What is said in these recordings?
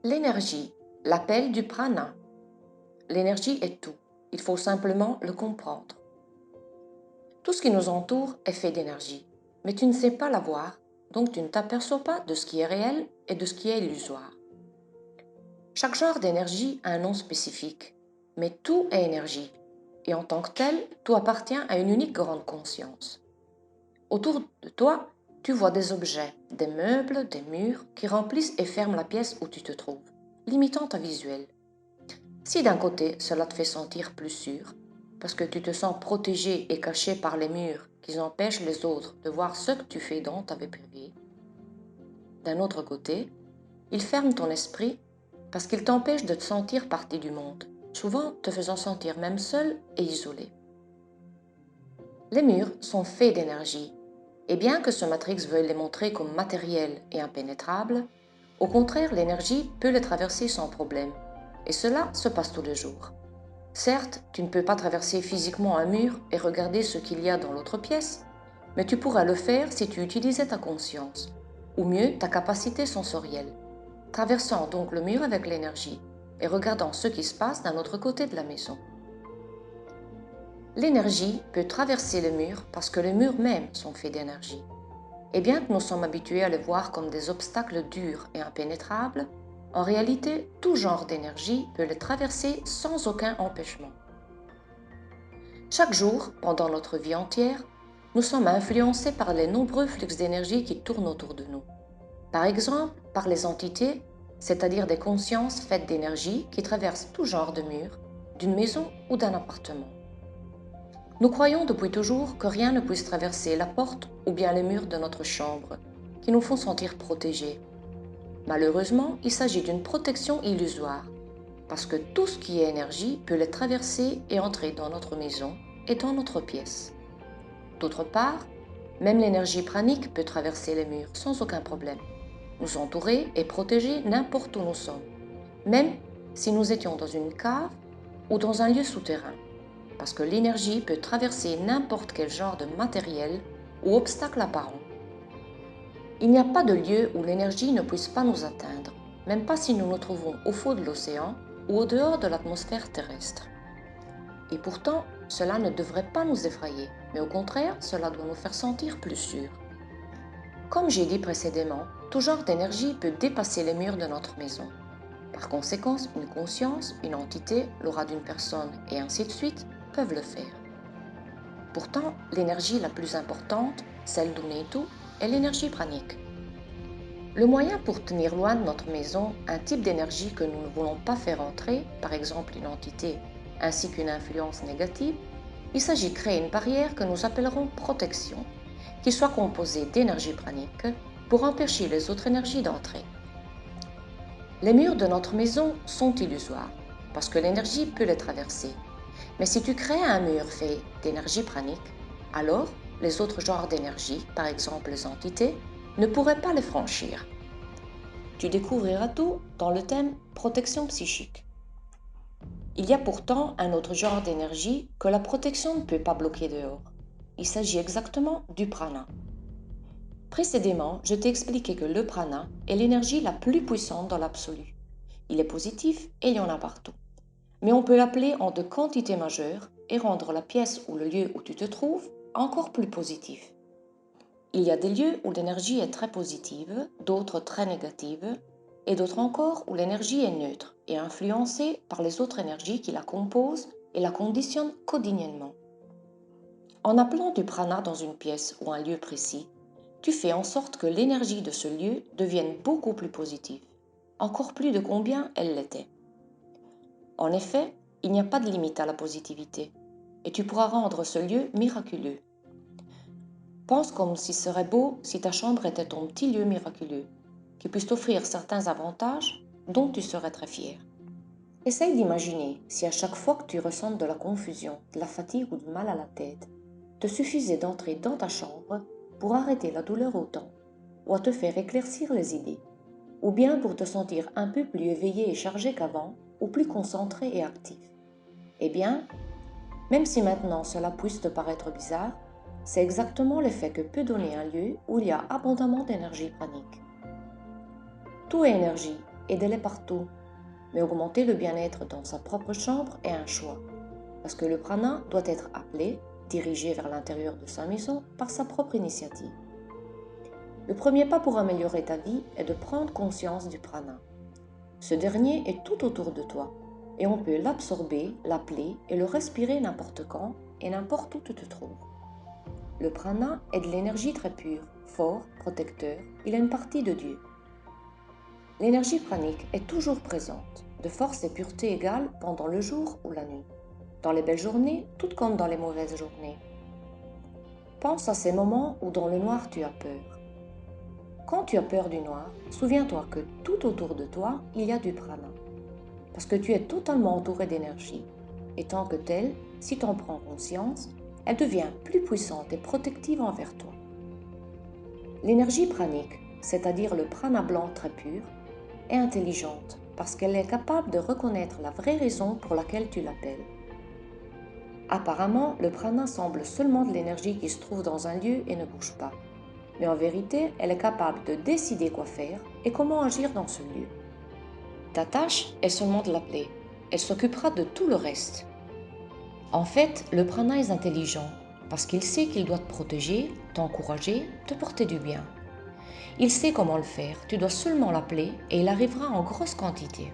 L'énergie, l'appel du prana. L'énergie est tout, il faut simplement le comprendre. Tout ce qui nous entoure est fait d'énergie, mais tu ne sais pas la voir, donc tu ne t'aperçois pas de ce qui est réel et de ce qui est illusoire. Chaque genre d'énergie a un nom spécifique, mais tout est énergie, et en tant que tel, tout appartient à une unique grande conscience. Autour de toi, tu vois des objets, des meubles, des murs qui remplissent et ferment la pièce où tu te trouves, limitant ta visuel. Si d'un côté cela te fait sentir plus sûr, parce que tu te sens protégé et caché par les murs qui empêchent les autres de voir ce que tu fais dans ta vie privée, d'un autre côté, ils ferment ton esprit parce qu'ils t'empêchent de te sentir partie du monde, souvent te faisant sentir même seul et isolé. Les murs sont faits d'énergie, et bien que ce Matrix veuille les montrer comme matériels et impénétrables, au contraire l'énergie peut les traverser sans problème, et cela se passe tous les jours. Certes, tu ne peux pas traverser physiquement un mur et regarder ce qu'il y a dans l'autre pièce, mais tu pourras le faire si tu utilisais ta conscience, ou mieux ta capacité sensorielle, traversant donc le mur avec l'énergie et regardant ce qui se passe d'un autre côté de la maison. L'énergie peut traverser le mur parce que les murs même sont faits d'énergie. Et bien que nous sommes habitués à les voir comme des obstacles durs et impénétrables, en réalité, tout genre d'énergie peut les traverser sans aucun empêchement. Chaque jour, pendant notre vie entière, nous sommes influencés par les nombreux flux d'énergie qui tournent autour de nous. Par exemple, par les entités, c'est-à-dire des consciences faites d'énergie qui traversent tout genre de murs, d'une maison ou d'un appartement. Nous croyons depuis toujours que rien ne puisse traverser la porte ou bien les murs de notre chambre, qui nous font sentir protégés. Malheureusement, il s'agit d'une protection illusoire, parce que tout ce qui est énergie peut les traverser et entrer dans notre maison et dans notre pièce. D'autre part, même l'énergie pranique peut traverser les murs sans aucun problème, nous entourer et protéger n'importe où nous sommes, même si nous étions dans une cave ou dans un lieu souterrain, parce que l'énergie peut traverser n'importe quel genre de matériel ou obstacle apparent. Il n'y a pas de lieu où l'énergie ne puisse pas nous atteindre, même pas si nous nous trouvons au fond de l'océan ou au dehors de l'atmosphère terrestre. Et pourtant, cela ne devrait pas nous effrayer, mais au contraire, cela doit nous faire sentir plus sûrs. Comme j'ai dit précédemment, tout genre d'énergie peut dépasser les murs de notre maison. Par conséquent, une conscience, une entité, l'aura d'une personne et ainsi de suite peuvent le faire. Pourtant, l'énergie la plus importante, celle d'où naît tout, est l'énergie pranique. Le moyen pour tenir loin de notre maison un type d'énergie que nous ne voulons pas faire entrer, par exemple une entité, ainsi qu'une influence négative, il s'agit de créer une barrière que nous appellerons protection, qui soit composée d'énergie pranique pour empêcher les autres énergies d'entrer. Les murs de notre maison sont illusoires, parce que l'énergie peut les traverser. Mais si tu crées un mur fait d'énergie pranique, alors les autres genres d'énergie, par exemple les entités, ne pourraient pas les franchir. Tu découvriras tout dans le thème protection psychique. Il y a pourtant un autre genre d'énergie que la protection ne peut pas bloquer dehors. Il s'agit exactement du prana. Précédemment, je t'ai expliqué que le prana est l'énergie la plus puissante dans l'absolu. Il est positif et il y en a partout. Mais on peut l'appeler en de quantités majeures et rendre la pièce ou le lieu où tu te trouves encore plus positif. Il y a des lieux où l'énergie est très positive, d'autres très négative, et d'autres encore où l'énergie est neutre et influencée par les autres énergies qui la composent et la conditionnent quotidiennement. En appelant du prana dans une pièce ou un lieu précis, tu fais en sorte que l'énergie de ce lieu devienne beaucoup plus positive, encore plus de combien elle l'était. En effet, il n'y a pas de limite à la positivité, et tu pourras rendre ce lieu miraculeux. Pense comme si ce serait beau si ta chambre était ton petit lieu miraculeux, qui puisse t'offrir certains avantages dont tu serais très fier. Essaye d'imaginer si à chaque fois que tu ressens de la confusion, de la fatigue ou du mal à la tête, te suffisait d'entrer dans ta chambre pour arrêter la douleur au temps, ou à te faire éclaircir les idées, ou bien pour te sentir un peu plus éveillé et chargé qu'avant, ou plus concentré et actif. Eh bien, même si maintenant cela puisse te paraître bizarre, c'est exactement l'effet que peut donner un lieu où il y a abondamment d'énergie pranique. Tout est énergie, aidez-les partout, mais augmenter le bien-être dans sa propre chambre est un choix, parce que le prana doit être appelé, dirigé vers l'intérieur de sa maison par sa propre initiative. Le premier pas pour améliorer ta vie est de prendre conscience du prana. Ce dernier est tout autour de toi, et on peut l'absorber, l'appeler et le respirer n'importe quand et n'importe où tu te trouves. Le prana est de l'énergie très pure, fort, protecteur, il a une partie de Dieu. L'énergie pranique est toujours présente, de force et pureté égale pendant le jour ou la nuit, dans les belles journées tout comme dans les mauvaises journées. Pense à ces moments où dans le noir tu as peur. Quand tu as peur du noir, souviens-toi que tout autour de toi, il y a du prana, parce que tu es totalement entouré d'énergie, et tant que telle, si tu en prends conscience, elle devient plus puissante et protective envers toi. L'énergie pranique, c'est-à-dire le prana blanc très pur, est intelligente parce qu'elle est capable de reconnaître la vraie raison pour laquelle tu l'appelles. Apparemment, le prana semble seulement de l'énergie qui se trouve dans un lieu et ne bouge pas. Mais en vérité, elle est capable de décider quoi faire et comment agir dans ce lieu. Ta tâche est seulement de l'appeler. Elle s'occupera de tout le reste. En fait, le prana est intelligent parce qu'il sait qu'il doit te protéger, t'encourager, te porter du bien. Il sait comment le faire, tu dois seulement l'appeler et il arrivera en grosse quantité.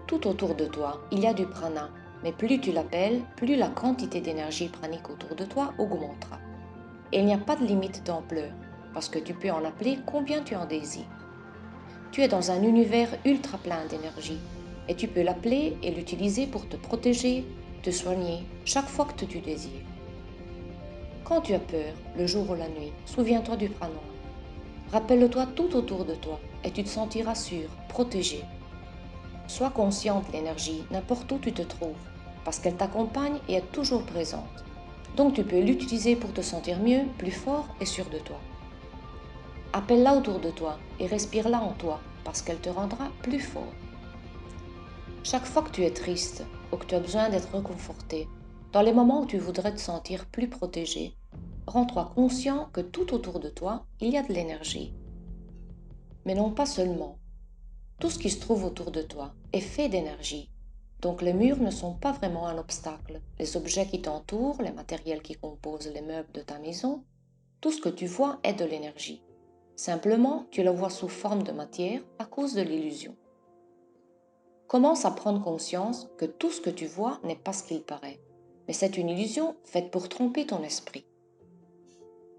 Tout autour de toi, il y a du prana, mais plus tu l'appelles, plus la quantité d'énergie pranique autour de toi augmentera. Et il n'y a pas de limite d'ampleur, parce que tu peux en appeler combien tu en désires. Tu es dans un univers ultra plein d'énergie, et tu peux l'appeler et l'utiliser pour te protéger, te soigner, chaque fois que tu désires. Quand tu as peur, le jour ou la nuit, souviens-toi du prana. Rappelle-le-toi tout autour de toi, et tu te sentiras sûr, protégé. Sois conscient de l'énergie n'importe où tu te trouves, parce qu'elle t'accompagne et est toujours présente. Donc tu peux l'utiliser pour te sentir mieux, plus fort et sûr de toi. Appelle-la autour de toi et respire-la en toi, parce qu'elle te rendra plus fort. Chaque fois que tu es triste ou que tu as besoin d'être réconforté, dans les moments où tu voudrais te sentir plus protégé, rends-toi conscient que tout autour de toi, il y a de l'énergie. Mais non pas seulement. Tout ce qui se trouve autour de toi est fait d'énergie. Donc les murs ne sont pas vraiment un obstacle. Les objets qui t'entourent, les matériels qui composent les meubles de ta maison, tout ce que tu vois est de l'énergie. Simplement, tu la vois sous forme de matière à cause de l'illusion. Commence à prendre conscience que tout ce que tu vois n'est pas ce qu'il paraît, mais c'est une illusion faite pour tromper ton esprit.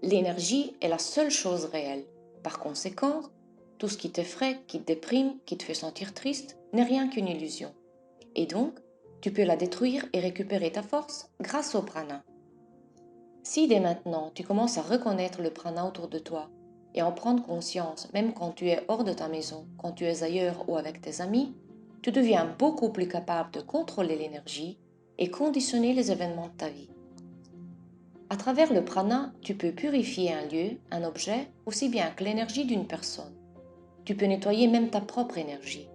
L'énergie est la seule chose réelle. Par conséquent, tout ce qui t'effraie, qui te déprime, qui te fait sentir triste, n'est rien qu'une illusion. Et donc, tu peux la détruire et récupérer ta force grâce au prana. Si dès maintenant tu commences à reconnaître le prana autour de toi et en prendre conscience même quand tu es hors de ta maison, quand tu es ailleurs ou avec tes amis, tu deviens beaucoup plus capable de contrôler l'énergie et conditionner les événements de ta vie. À travers le prana, tu peux purifier un lieu, un objet, aussi bien que l'énergie d'une personne. Tu peux nettoyer même ta propre énergie.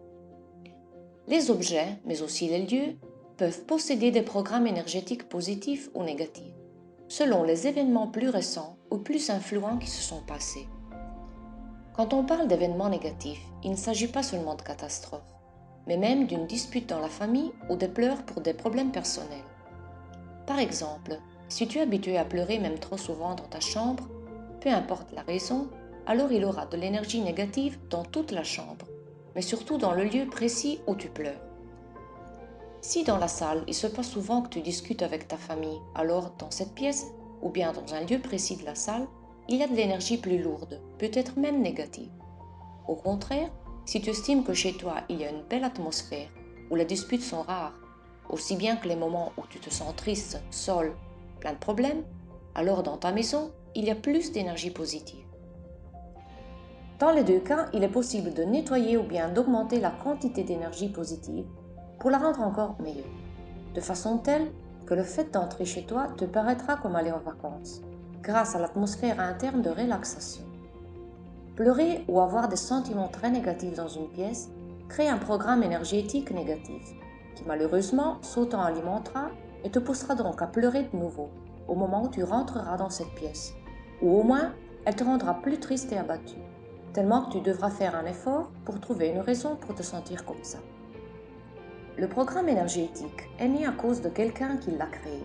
Les objets, mais aussi les lieux, peuvent posséder des programmes énergétiques positifs ou négatifs, selon les événements plus récents ou plus influents qui se sont passés. Quand on parle d'événements négatifs, il ne s'agit pas seulement de catastrophes, mais même d'une dispute dans la famille ou des pleurs pour des problèmes personnels. Par exemple, si tu es habitué à pleurer même trop souvent dans ta chambre, peu importe la raison, alors il aura de l'énergie négative dans toute la chambre, mais surtout dans le lieu précis où tu pleures. Si dans la salle, il se passe souvent que tu discutes avec ta famille, alors dans cette pièce, ou bien dans un lieu précis de la salle, il y a de l'énergie plus lourde, peut-être même négative. Au contraire, si tu estimes que chez toi il y a une belle atmosphère, où les disputes sont rares, aussi bien que les moments où tu te sens triste, seul, plein de problèmes, alors dans ta maison, il y a plus d'énergie positive. Dans les deux cas, il est possible de nettoyer ou bien d'augmenter la quantité d'énergie positive pour la rendre encore meilleure, de façon telle que le fait d'entrer chez toi te paraîtra comme aller en vacances, grâce à l'atmosphère interne de relaxation. Pleurer ou avoir des sentiments très négatifs dans une pièce crée un programme énergétique négatif, qui malheureusement s'auto-alimentera et te poussera donc à pleurer de nouveau, au moment où tu rentreras dans cette pièce, ou au moins elle te rendra plus triste et abattu. tellement que tu devras faire un effort pour trouver une raison pour te sentir comme ça. Le programme énergétique est né à cause de quelqu'un qui l'a créé,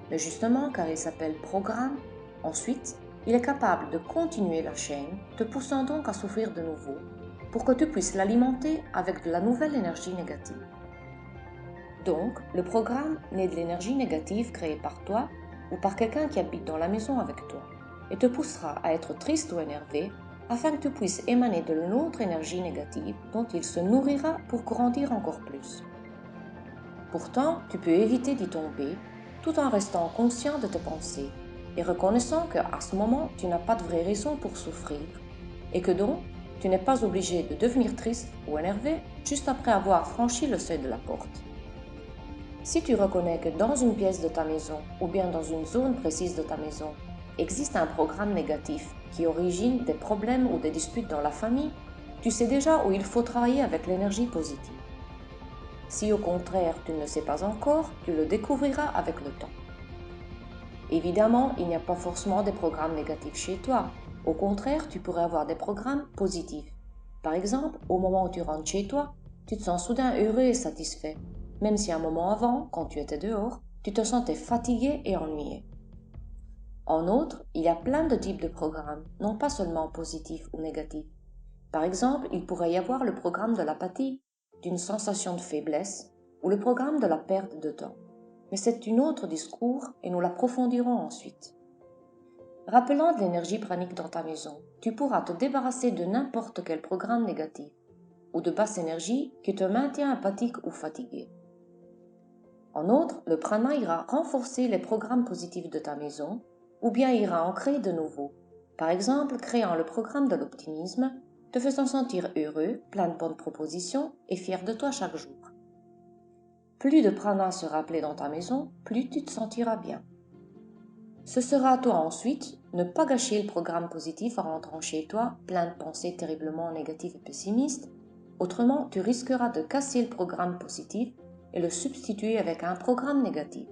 mais justement car il s'appelle programme, ensuite, il est capable de continuer la chaîne, te poussant donc à souffrir de nouveau, pour que tu puisses l'alimenter avec de la nouvelle énergie négative. Donc, le programme naît de l'énergie négative créée par toi ou par quelqu'un qui habite dans la maison avec toi, et te poussera à être triste ou énervé afin que tu puisses émaner de l'autre énergie négative dont il se nourrira pour grandir encore plus. Pourtant, tu peux éviter d'y tomber tout en restant conscient de tes pensées et reconnaissant qu'à ce moment, tu n'as pas de vraie raison pour souffrir et que donc, tu n'es pas obligé de devenir triste ou énervé juste après avoir franchi le seuil de la porte. Si tu reconnais que dans une pièce de ta maison ou bien dans une zone précise de ta maison existe un programme négatif qui origine des problèmes ou des disputes dans la famille, tu sais déjà où il faut travailler avec l'énergie positive. Si au contraire tu ne le sais pas encore, tu le découvriras avec le temps. Évidemment, il n'y a pas forcément des programmes négatifs chez toi. Au contraire, tu pourrais avoir des programmes positifs. Par exemple, au moment où tu rentres chez toi, tu te sens soudain heureux et satisfait, même si un moment avant, quand tu étais dehors, tu te sentais fatigué et ennuyé. En outre, il y a plein de types de programmes, non pas seulement positifs ou négatifs. Par exemple, il pourrait y avoir le programme de l'apathie, d'une sensation de faiblesse, ou le programme de la perte de temps. Mais c'est un autre discours et nous l'approfondirons ensuite. Rappelant de l'énergie pranique dans ta maison, tu pourras te débarrasser de n'importe quel programme négatif ou de basse énergie qui te maintient apathique ou fatigué. En outre, le prana ira renforcer les programmes positifs de ta maison ou bien ira en créer de nouveaux. Par exemple, créant le programme de l'optimisme, te faisant sentir heureux, plein de bonnes propositions et fier de toi chaque jour. Plus de prana sera appelé dans ta maison, plus tu te sentiras bien. Ce sera à toi ensuite ne pas gâcher le programme positif en rentrant chez toi plein de pensées terriblement négatives et pessimistes. Autrement, tu risqueras de casser le programme positif et le substituer avec un programme négatif.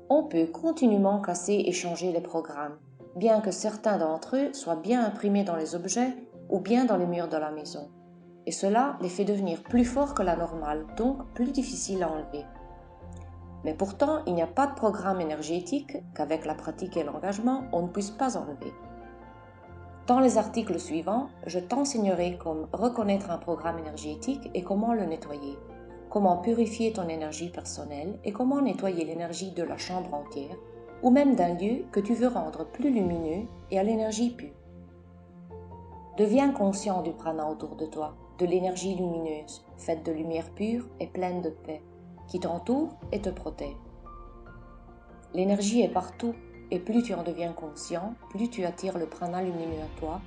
On peut continuellement casser et changer les programmes, bien que certains d'entre eux soient bien imprimés dans les objets ou bien dans les murs de la maison. Et cela les fait devenir plus forts que la normale, donc plus difficiles à enlever. Mais pourtant, il n'y a pas de programme énergétique qu'avec la pratique et l'engagement, on ne puisse pas enlever. Dans les articles suivants, je t'enseignerai comment reconnaître un programme énergétique et comment le nettoyer, comment purifier ton énergie personnelle et comment nettoyer l'énergie de la chambre entière ou même d'un lieu que tu veux rendre plus lumineux et à l'énergie pure. Deviens conscient du prana autour de toi, de l'énergie lumineuse, faite de lumière pure et pleine de paix, qui t'entoure et te protège. L'énergie est partout, et plus tu en deviens conscient, plus tu attires le prana lumineux à toi,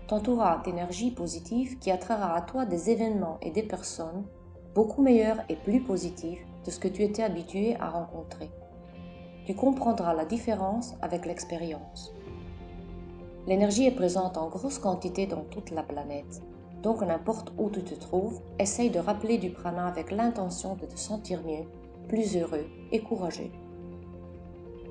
t'entoureras d'énergie positive qui attirera à toi des événements et des personnes beaucoup meilleurs et plus positifs de ce que tu étais habitué à rencontrer. Tu comprendras la différence avec l'expérience. L'énergie est présente en grosse quantité dans toute la planète, donc n'importe où tu te trouves, essaye de rappeler du prana avec l'intention de te sentir mieux, plus heureux et courageux.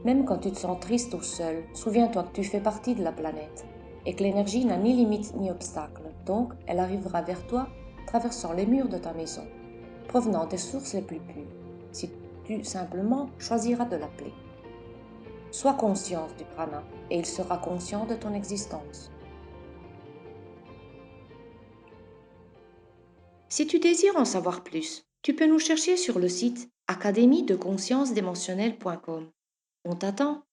Même quand tu te sens triste ou seul, souviens-toi que tu fais partie de la planète et que l'énergie n'a ni limite ni obstacle, donc elle arrivera vers toi traversant les murs de ta maison, provenant des sources les plus pures, si tu simplement choisiras de l'appeler. Sois conscient du prana et il sera conscient de ton existence. Si tu désires en savoir plus, tu peux nous chercher sur le site académiedeconsciencedemotionnelle.com. On t'attend.